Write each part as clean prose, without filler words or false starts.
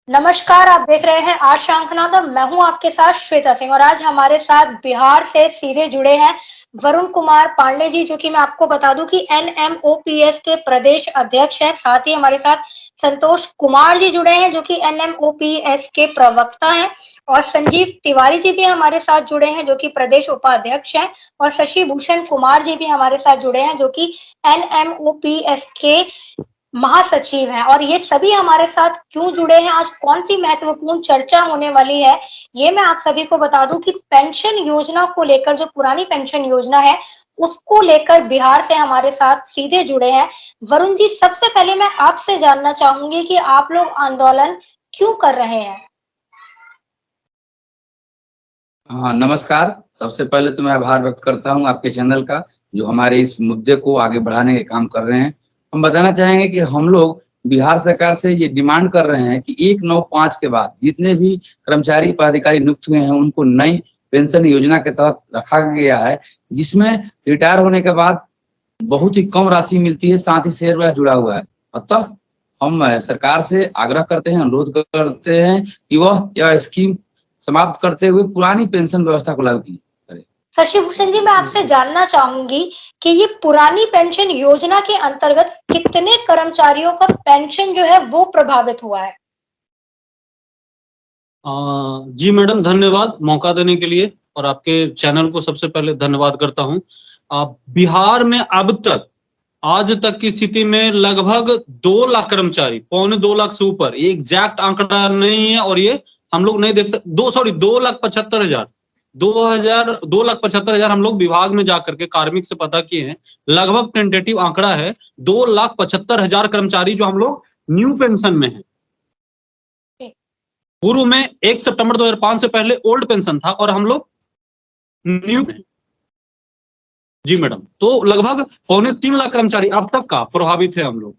नमस्कार, आप देख रहे हैं आज शंखनाद और मैं हूं आपके साथ श्वेता सिंह। और आज हमारे साथ बिहार से सीधे जुड़े हैं वरुण कुमार पांडे जी, जो कि मैं आपको बता दूं कि एनएमओपीएस के प्रदेश अध्यक्ष हैं। साथ ही हमारे साथ संतोष कुमार जी जुड़े हैं, जो कि एनएमओपीएस के प्रवक्ता हैं। और संजीव तिवारी जी भी हमारे साथ जुड़े हैं, जो कि प्रदेश उपाध्यक्ष हैं। और शशि भूषण कुमार जी भी हमारे साथ जुड़े हैं, जो कि एनएमओपीएस के महासचिव हैं। और ये सभी हमारे साथ क्यों जुड़े हैं, आज कौन सी महत्वपूर्ण चर्चा होने वाली है, ये मैं आप सभी को बता दूं कि पेंशन योजना को लेकर, जो पुरानी पेंशन योजना है उसको लेकर बिहार से हमारे साथ सीधे जुड़े हैं वरुण जी। सबसे पहले मैं आपसे जानना चाहूंगी कि आप लोग आंदोलन क्यों कर रहे हैं। हाँ, नमस्कार। सबसे पहले तो मैं आभार व्यक्त करता हूँ आपके चैनल का, जो हमारे इस मुद्दे को आगे बढ़ाने के काम कर रहे हैं। हम बताना चाहेंगे कि हम लोग बिहार सरकार से ये डिमांड कर रहे हैं कि 1/9/5 के बाद जितने भी कर्मचारी पदाधिकारी नियुक्त हुए हैं उनको नई पेंशन योजना के तहत रखा गया है, जिसमें रिटायर होने के बाद बहुत ही कम राशि मिलती है, साथ ही शेयर बाजार जुड़ा हुआ है। अतः हम सरकार से आग्रह करते हैं, अनुरोध करते हैं कि वह यह स्कीम समाप्त करते हुए पुरानी पेंशन व्यवस्था को लागू करे। शशि भूषण जी, मैं आपसे जानना चाहूंगी कि ये पुरानी पेंशन योजना के अंतर्गत कितने कर्मचारियों का पेंशन जो है वो प्रभावित हुआ है। जी मैडम, धन्यवाद मौका देने के लिए और आपके चैनल को सबसे पहले धन्यवाद करता हूं। बिहार में अब तक आज तक की स्थिति में लगभग 2 लाख कर्मचारी, 2.25 लाख से ऊपर, ये एग्जैक्ट आंकड़ा नहीं है और ये हम लोग नहीं देख सकते। 2,75,000 2,75,000 हम लोग विभाग में जाकर के कार्मिक से पता किए हैं। लगभग टेंटेटिव आंकड़ा है 2,75,000 कर्मचारी जो हम लोग न्यू पेंशन में है। पूर्व में 1 सितंबर 2005 से पहले ओल्ड पेंशन था और हम लोग न्यू में। जी मैडम, तो लगभग 2.25 लाख कर्मचारी अब तक का प्रभावित है हम लोग।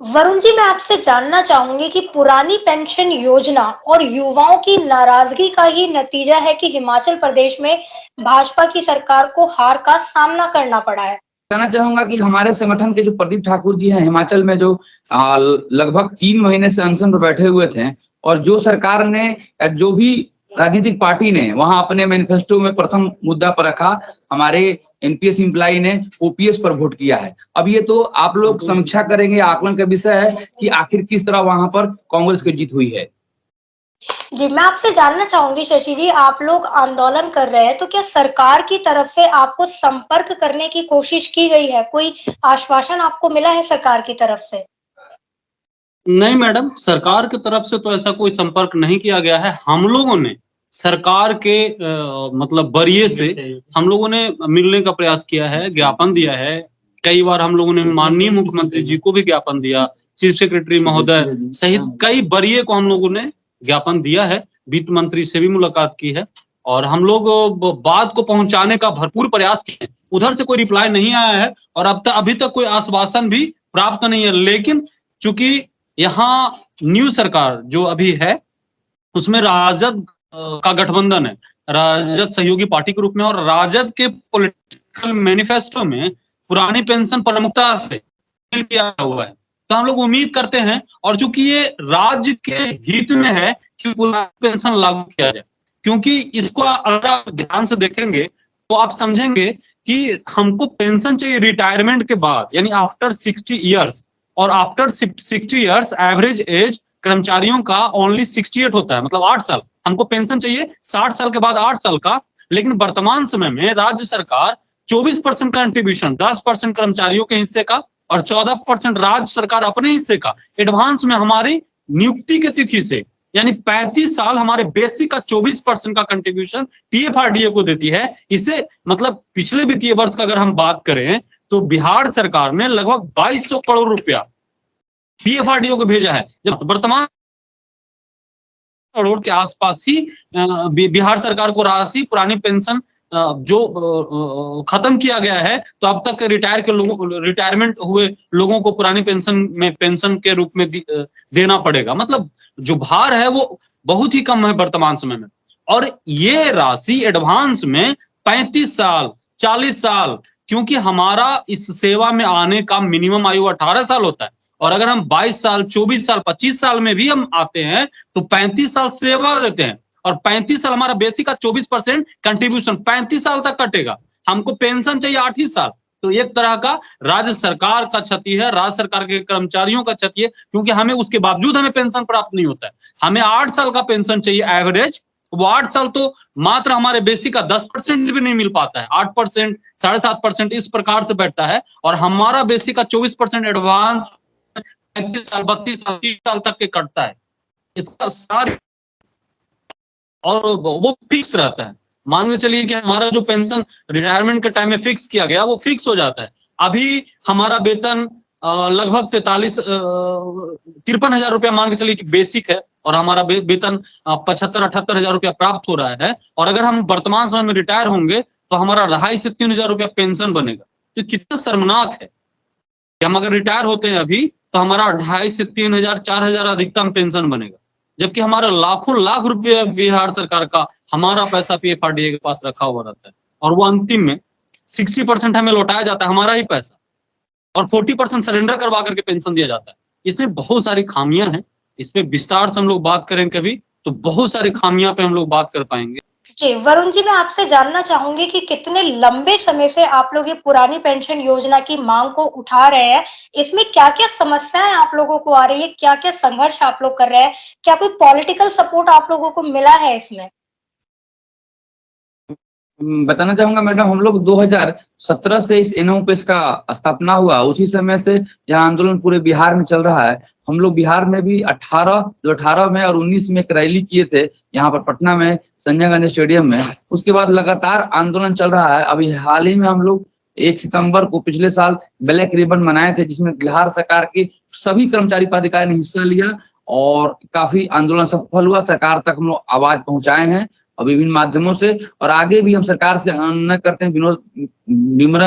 वरुण जी, मैं आपसे जानना चाहूंगी कि पुरानी पेंशन योजना और युवाओं की नाराजगी का ही नतीजा है कि हिमाचल प्रदेश में भाजपा की सरकार को हार का सामना करना पड़ा है। कहना चाहूंगा कि हमारे संगठन के जो प्रदीप ठाकुर जी हैं, हिमाचल में जो लगभग 3 महीने से अनशन पर बैठे हुए थे, और जो सरकार ने, जो भी राजनीतिक पार्टी ने वहां अपने मैनिफेस्टो में प्रथम मुद्दा पर रखा, हमारे एनपीएस एम्प्लॉई ने ओपीएस पर वोट किया है। अब ये तो आप लोग समीक्षा करेंगे, आकलन का विषय है कि आखिर किस तरह वहां पर कांग्रेस की जीत हुई है। जी, मैं आपसे जानना चाहूंगी शशि जी, आप लोग आंदोलन कर रहे हैं तो क्या सरकार की तरफ से आपको संपर्क करने की कोशिश की गई है, कोई आश्वासन आपको मिला है सरकार की तरफ से। नहीं मैडम, सरकार की तरफ से तो ऐसा कोई संपर्क नहीं किया गया है। हम लोगों ने सरकार के मतलब वरीय से हम लोगों ने मिलने का प्रयास किया है, ज्ञापन दिया है। कई बार हम लोगों ने माननीय मुख्यमंत्री जी को भी ज्ञापन दिया, चीफ सेक्रेटरी महोदय सहित कई वरीय को हम लोगों ने ज्ञापन दिया है, वित्त मंत्री से भी मुलाकात की है और हम लोग बात को पहुंचाने का भरपूर प्रयास किए। उधर से कोई रिप्लाई नहीं आया है और अभी तक कोई आश्वासन भी प्राप्त नहीं है। लेकिन चूंकि यहाँ न्यू सरकार जो अभी है उसमें राजद का गठबंधन है, राजद सहयोगी पार्टी के रूप में, और राजद के पॉलिटिकल मैनिफेस्टो में पुरानी पेंशन प्रमुखता से किया हुआ है। तो हम लोग उम्मीद करते हैं, और चूंकि ये राज्य के हित में है कि पुरानी पेंशन लागू किया जाए, क्योंकि इसको अगर आप ध्यान से देखेंगे तो आप समझेंगे कि हमको पेंशन चाहिए रिटायरमेंट के बाद, यानी आफ्टर 60 ईयर्स, और आफ्टर 60 ईयर्स एवरेज एज कर्मचारियों का ओनली 68 होता है, मतलब 8 साल। हमको पेंशन चाहिए 60 साल के बाद 8 साल का। लेकिन वर्तमान समय में राज्य सरकार 24% कंट्रीब्यूशन, 10% कर्मचारियों के हिस्से का और 14% राज्य सरकार अपने हिस्से का एडवांस में हमारी नियुक्ति के तिथि से, यानी 35 साल हमारे बेसिक का 24% का कंट्रीब्यूशन टीएफआरडीए को देती है। इसे मतलब पिछले वित्तीय वर्ष का अगर हम बात करें तो बिहार सरकार ने लगभग 2200 करोड़ रुपया पीएफआरडीओ को भेजा है, जब वर्तमान करोड़ के आसपास ही बिहार सरकार को राशि पुरानी पेंशन जो खत्म किया गया है, तो अब तक रिटायरमेंट हुए लोगों को पुरानी पेंशन के रूप में देना पड़ेगा। मतलब जो भार है वो बहुत ही कम है वर्तमान समय में। और ये राशि एडवांस में 35 साल 40 साल, क्योंकि हमारा इस सेवा में आने का मिनिमम आयु 18 साल होता है और अगर हम 22 साल, 24 साल, 25 साल में भी हम आते हैं तो 35 साल सेवा देते हैं और 35 साल हमारा बेसिक का 24% कंट्रीब्यूशन 35 साल तक कटेगा। हमको पेंशन चाहिए 8 ही साल। तो एक तरह का राज्य सरकार का क्षति है, राज्य सरकार के कर्मचारियों का क्षति है, क्योंकि हमें उसके बावजूद हमें पेंशन प्राप्त नहीं होता है। हमें 8 साल का पेंशन चाहिए एवरेज, वो 8 साल तो मात्र हमारे बेसिक का 10% भी नहीं मिल पाता है। 8%, 7.5% इस प्रकार से बैठता है और हमारा बेसिक का 24% एडवांस 35 साल, 32 साल, 30 साल तक के कटता है। इसका सारी और वो फिक्स रहता है। मान के चलिए कि हमारा जो पेंशन रिटायरमेंट के टाइम में फिक्स किया गया वो फिक्स हो जाता है। अभी हमारा वेतन लगभग 53,000 रुपया मान के चलिए कि बेसिक है और हमारा वेतन 75-78 रुपया प्राप्त हो रहा है। और अगर हम वर्तमान समय में रिटायर होंगे तो हमारा 2,500 से 3,000 रुपया पेंशन बनेगा। तो कितना शर्मनाक है कि हम अगर रिटायर होते हैं अभी तो हमारा 2,500 से 3,000, 4,000 अधिकतम पेंशन बनेगा, जबकि हमारा लाखों लाख रुपए बिहार सरकार का हमारा पैसा पीएफआरडीए के पास रखा हुआ रहता है और वो अंतिम में 60% हमें लौटाया जाता है, हमारा ही पैसा, और 40% सरेंडर करवा करके पेंशन दिया जाता है। इसमें बहुत सारी खामियां हैं। इस पे विस्तार से हम लोग बात करें कभी तो बहुत सारी खामियां पे हम लोग बात कर पाएंगे। जी, वरुण जी, मैं आपसे जानना चाहूंगी कि कितने लंबे समय से आप लोग ये पुरानी पेंशन योजना की मांग को उठा रहे हैं। इसमें क्या-क्या समस्याएं आप लोगों को आ रही है? क्या-क्या संघर्ष आप लोग कर रहे हैं? क्या कोई पॉलिटिकल सपोर्ट आप लोगों को मिला है इसमें? बताना चाहूंगा मैडम, हम लोग 2017 से इस एनओपीएस का स्थापना हुआ, उसी समय से यह आंदोलन पूरे बिहार में चल रहा है। हम लोग बिहार में भी 18 में और 19 में एक रैली किए थे यहाँ पर पटना में संजय गांधी स्टेडियम में। उसके बाद लगातार आंदोलन चल रहा है। अभी हाल ही में हम लोग 1 सितंबर को पिछले साल ब्लैक रिबन मनाए थे, जिसमें बिहार सरकार के सभी कर्मचारी पदाधिकारी ने हिस्सा लिया और काफी आंदोलन सफल हुआ। सरकार तक हम लोग आवाज पहुंचाए हैं और विभिन्न माध्यमों से, और आगे भी हम सरकार से अनुरोध करते हैं,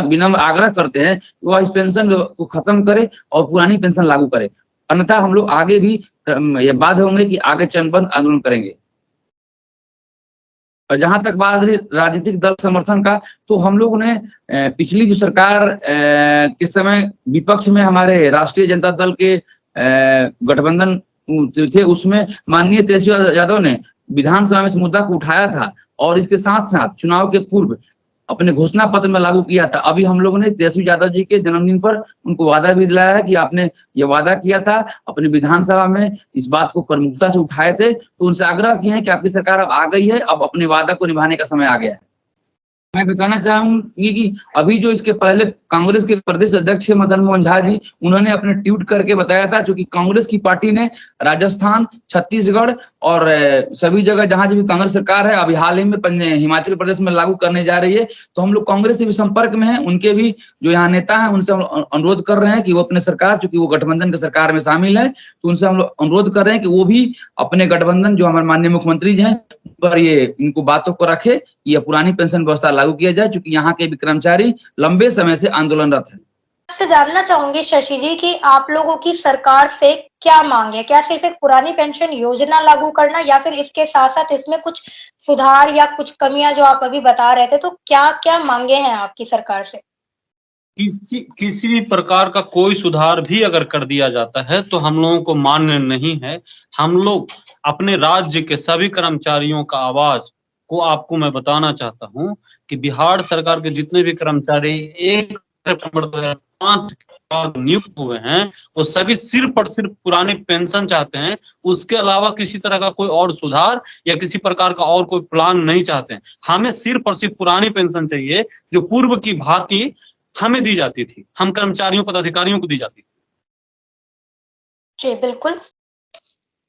विनम्र आग्रह करते हैं कि वह इस पेंशन को खत्म करे और पुरानी पेंशन लागू करे, अन्यथा हम लोग आगे भी ये बाध्य होंगे कि आगे चरणबद्ध आंदोलन करेंगे। और जहां तक बात रही राजनीतिक दल समर्थन का, तो हम लोगों ने पिछली जो सरकार के समय विपक्ष में हमारे राष्ट्रीय जनता दल के गठबंधन थे, उसमें माननीय तेजस्वी यादव ने विधानसभा में इस मुद्दा को उठाया था और इसके साथ साथ चुनाव के पूर्व अपने घोषणा पत्र में लागू किया था। अभी हम लोगों ने तेजस्वी यादव जी के जन्मदिन पर उनको वादा भी दिलाया है कि आपने ये वादा किया था, अपनी विधानसभा में इस बात को प्रमुखता से उठाए थे, तो उनसे आग्रह किए हैं कि आपकी सरकार अब आ गई है, अब अपने वादा को निभाने का समय आ गया है। मैं बताना चाहूंगी कि अभी जो इसके पहले कांग्रेस के प्रदेश अध्यक्ष मदन मोहन झा जी, उन्होंने अपने ट्वीट करके बताया था, क्योंकि कांग्रेस की पार्टी ने राजस्थान, छत्तीसगढ़ और सभी जगह जहां भी कांग्रेस सरकार है, अभी हाल ही में हिमाचल प्रदेश में लागू करने जा रही है, तो हम लोग कांग्रेस से भी संपर्क में हैं। उनके भी जो यहाँ नेता हैं उनसे हम अनुरोध कर रहे हैं कि वो अपने सरकार, चूंकि वो गठबंधन की सरकार में शामिल है, तो उनसे हम लोग अनुरोध कर रहे हैं कि वो भी अपने गठबंधन जो हमारे माननीय मुख्यमंत्री जी हैं पर ये इनको बातों को रखे, ये पुरानी पेंशन व्यवस्था लागू किया जाए, क्योंकि यहाँ के भी कर्मचारी लंबे समय से आंदोलनरत हैं। आपसे जानना चाहूंगी शशि जी कि आप लोगों की सरकार से क्या मांग है? क्या सिर्फ एक पुरानी पेंशन योजना लागू करना, या फिर इसके साथ साथ इसमें कुछ सुधार या कुछ कमियां जो आप अभी बता रहे थे, तो क्या-क्या मांगे हैं आपकी सरकार से? किसी भी प्रकार का कोई सुधार भी अगर कर दिया जाता है तो हम लोगों को मान्य नहीं है। हम लोग अपने राज्य के सभी कर्मचारियों का आवाज को आपको मैं बताना चाहता हूं कि बिहार सरकार के जितने भी कर्मचारी 1 सितंबर 2005 के बाद नियुक्त हुए हैं, वो सभी सिर्फ और सिर्फ पुरानी पेंशन चाहते हैं। उसके अलावा किसी तरह का कोई और सुधार या किसी प्रकार का और कोई प्लान नहीं चाहते हैं। हमें सिर्फ और सिर्फ पुरानी पेंशन चाहिए, जो पूर्व की भांति हमें दी जाती थी, हम कर्मचारियों पदाधिकारियों को दी जाती थी। जी, बिल्कुल।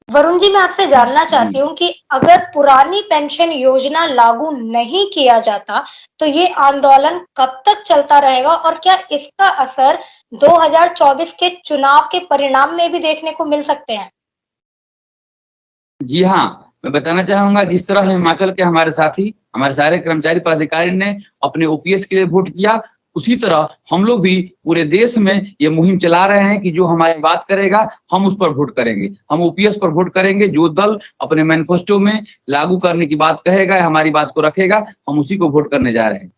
वरुण जी, मैं आपसे जानना चाहती हूँ कि अगर पुरानी पेंशन योजना लागू नहीं किया जाता, तो ये आंदोलन कब तक चलता रहेगा और क्या इसका असर 2024 के चुनाव के परिणाम में भी देखने को मिल सकते हैं? जी हाँ, मैं बताना चाहूंगा, जिस तरह हिमाचल के हमारे साथी, हमारे सारे कर्मचारी पदाधिकारी ने अपने ओपीएस के लिए वोट किया, उसी तरह हम लोग भी पूरे देश में ये मुहिम चला रहे हैं कि जो हमारी बात करेगा हम उस पर वोट करेंगे, हम ओपीएस पर वोट करेंगे। जो दल अपने मैनिफेस्टो में लागू करने की बात कहेगा, हमारी बात को रखेगा, हम उसी को वोट करने जा रहे हैं।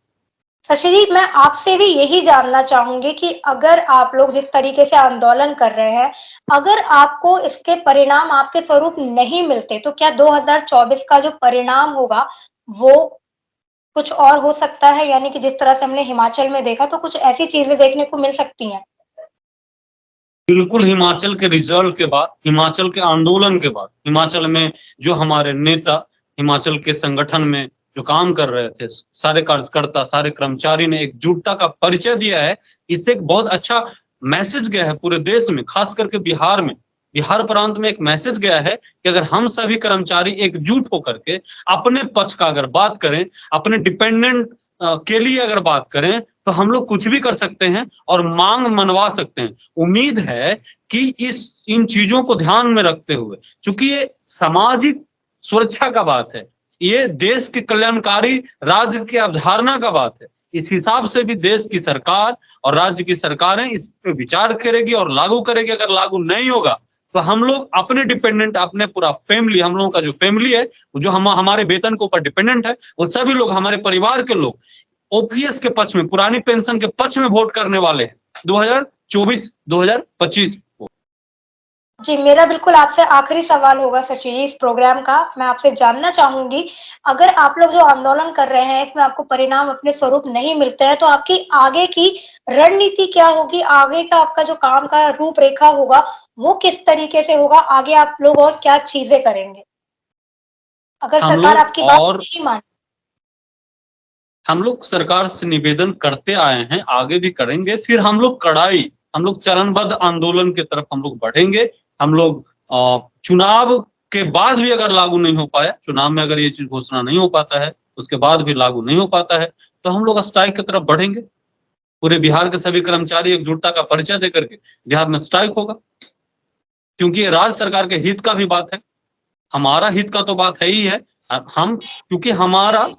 शशि जी, मैं आपसे भी यही जानना चाहूँगी कि अगर आप लोग जिस तरीके से आंदोलन कर रहे हैं, अगर आपको इसके परिणाम आपके स्वरूप नहीं मिलते, तो क्या 2024 का जो परिणाम होगा, वो कुछ और हो सकता है? यानी कि जिस तरह से हमने हिमाचल में देखा, तो कुछ ऐसी चीज़ें देखने को मिल सकती हैं? बिल्कुल, हिमाचल के रिजल्ट के बाद, हिमाचल के आंदोलन के बाद, हिमाचल में जो हमारे नेता, हिमाचल के संगठन में जो काम कर रहे थे, सारे कार्यकर्ता, सारे कर्मचारी ने एकजुटता का परिचय दिया है। इससे एक बहुत अच्छा मैसेज गया है पूरे देश में, खास करके बिहार में। बिहार प्रांत में एक मैसेज गया है कि अगर हम सभी कर्मचारी एकजुट होकर के अपने पक्ष का अगर बात करें, अपने डिपेंडेंट के लिए अगर बात करें, तो हम लोग कुछ भी कर सकते हैं और मांग मनवा सकते हैं। उम्मीद है कि इन चीजों को ध्यान में रखते हुए, चूंकि ये सामाजिक सुरक्षा का बात है, ये देश के कल्याणकारी राज्य की अवधारणा का बात है, इस हिसाब से भी देश की सरकार और राज्य की सरकारें इस पे विचार करेगी और लागू करेगी। अगर लागू नहीं होगा तो हम लोग अपने डिपेंडेंट, अपने पूरा फैमिली, हम लोगों का जो फैमिली है, जो हमारे वेतन के ऊपर डिपेंडेंट है, वो सभी लोग, हमारे परिवार के लोग ओपीएस के पक्ष में, पुरानी पेंशन के पक्ष में वोट करने वाले हैं 2024-2025 को। जी, मेरा बिल्कुल आपसे आखिरी सवाल होगा शशि जी इस प्रोग्राम का। मैं आपसे जानना चाहूँगी, अगर आप लोग जो आंदोलन कर रहे हैं, इसमें आपको परिणाम अपने स्वरूप नहीं मिलते हैं, तो आपकी आगे की रणनीति क्या होगी? आगे का आपका जो काम का रूपरेखा होगा, वो किस तरीके से होगा? आगे आप लोग और क्या चीज़ें करेंगे? अगर हम सरकार लोग आपकी बात और नहीं मान हम लोग सरकार से निवेदन करते आए हैं, आगे भी करेंगे। फिर हम लोग चरणबद्ध आंदोलन की तरफ हम लोग बढ़ेंगे। हम लोग चुनाव के बाद भी अगर लागू नहीं हो पाया, चुनाव में अगर ये चीज घोषणा नहीं हो पाता है, उसके बाद भी लागू नहीं हो पाता है, तो हम लोग स्ट्राइक की तरफ बढ़ेंगे। पूरे बिहार के सभी कर्मचारी एकजुटता का परिचय देकर के बिहार में स्ट्राइक होगा, क्योंकि ये राज्य सरकार के हित का भी बात है, हमारा हित का तो बात है ही है। हम, क्योंकि हमारा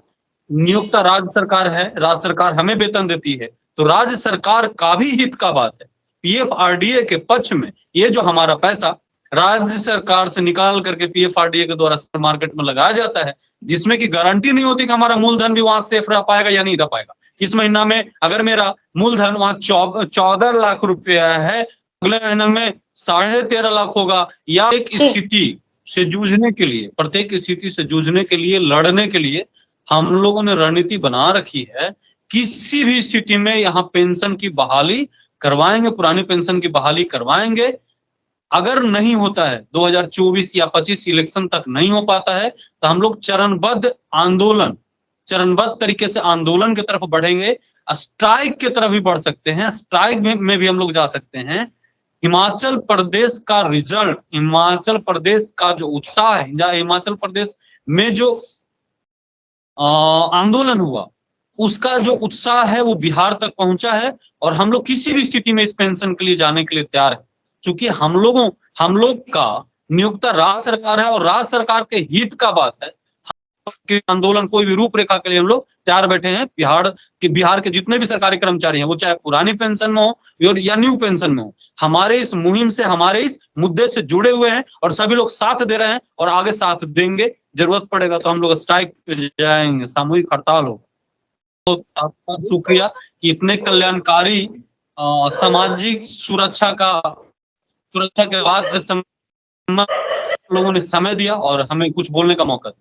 नियोक्ता राज्य सरकार है, राज्य सरकार हमें वेतन देती है, तो राज्य सरकार का भी हित का बात है। पीएफआरडीए के पक्ष में ये जो हमारा पैसा राज्य सरकार से निकाल करके पीएफआरडीए के द्वारा मार्केट में लगाया जाता है, जिसमें कि गारंटी नहीं होती कि हमारा मूलधन भी वहां सेफ रह पाएगा या नहीं रह पाएगा। इस महीना में अगर मेरा मूलधन वहां 14 लाख रुपया है, अगले महीने में 13.5 लाख होगा, या एक जी, स्थिति से जूझने के लिए, प्रत्येक स्थिति से जूझने के लिए, लड़ने के लिए हम लोगों ने रणनीति बना रखी है। किसी भी स्थिति में यहाँ पेंशन की बहाली करवाएंगे, पुरानी पेंशन की बहाली करवाएंगे। अगर नहीं होता है 2024 या 25 इलेक्शन तक नहीं हो पाता है, तो हम लोग चरणबद्ध तरीके से आंदोलन की तरफ बढ़ेंगे। स्ट्राइक की तरफ भी बढ़ सकते हैं, स्ट्राइक में भी हम लोग जा सकते हैं। हिमाचल प्रदेश का रिजल्ट, हिमाचल प्रदेश का जो उत्साह है, या हिमाचल प्रदेश में जो आंदोलन हुआ, उसका जो उत्साह है वो बिहार तक पहुंचा है, और हम लोग किसी भी स्थिति में इस पेंशन के लिए जाने के लिए तैयार है। चूंकि हम लोग का नियोक्ता राज्य सरकार है और राज्य सरकार के हित का बात है कि आंदोलन कोई भी रूपरेखा के लिए हम लोग तैयार बैठे हैं। बिहार के जितने भी सरकारी कर्मचारी हैं, वो चाहे पुरानी पेंशन में हो या न्यू पेंशन में हो, हमारे इस मुहिम से, हमारे इस मुद्दे से जुड़े हुए हैं, और सभी लोग साथ दे रहे हैं और आगे साथ देंगे। जरूरत पड़ेगा तो हम लोग स्ट्राइक पे जाएंगे, सामूहिक हड़ताल हो। तो आपका शुक्रिया कि इतने कल्याणकारी सामाजिक सुरक्षा के बाद लोगों ने समय दिया और हमें कुछ बोलने का मौका दिया।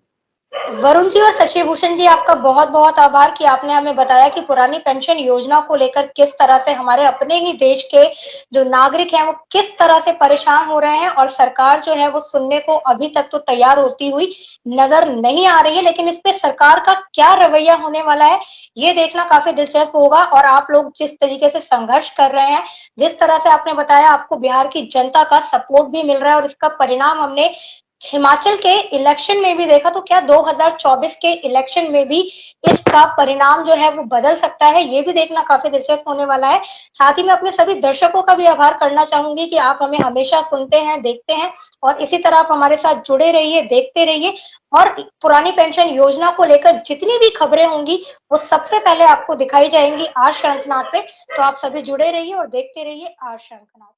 वरुण जी और शशि भूषण जी, आपका बहुत-बहुत आभार कि आपने हमें बताया कि पुरानी पेंशन योजना को लेकर किस तरह से हमारे अपने ही देश के जो नागरिक हैं, वो किस तरह से परेशान हो रहे हैं और सरकार जो है वो सुनने को अभी तक तो तैयार होती हुई नज़र नहीं आ रही है। लेकिन इस पे सरकार का क्या रवैया होने वाला है, ये देखना काफ़ी दिलचस्प होगा। और आप लोग जिस तरीके से संघर्ष कर रहे हैं, जिस तरह से आपने बताया आपको बिहार की जनता का सपोर्ट भी मिल रहा है और इसका परिणाम हमने हिमाचल के इलेक्शन में भी देखा, तो क्या 2024 के इलेक्शन में भी इसका परिणाम जो है वो बदल सकता है, ये भी देखना काफ़ी दिलचस्प होने वाला है। साथ ही मैं अपने सभी दर्शकों का भी आभार करना चाहूँगी कि आप हमें हमेशा सुनते हैं, देखते हैं और इसी तरह आप हमारे साथ जुड़े रहिए, देखते रहिए और पुरानी पेंशन योजना को लेकर जितनी भी खबरें होंगी, वो सबसे पहले आपको दिखाई जाएँगी आज शंखनाद पे। तो आप सभी जुड़े रहिए और देखते रहिए आज शंखनाद।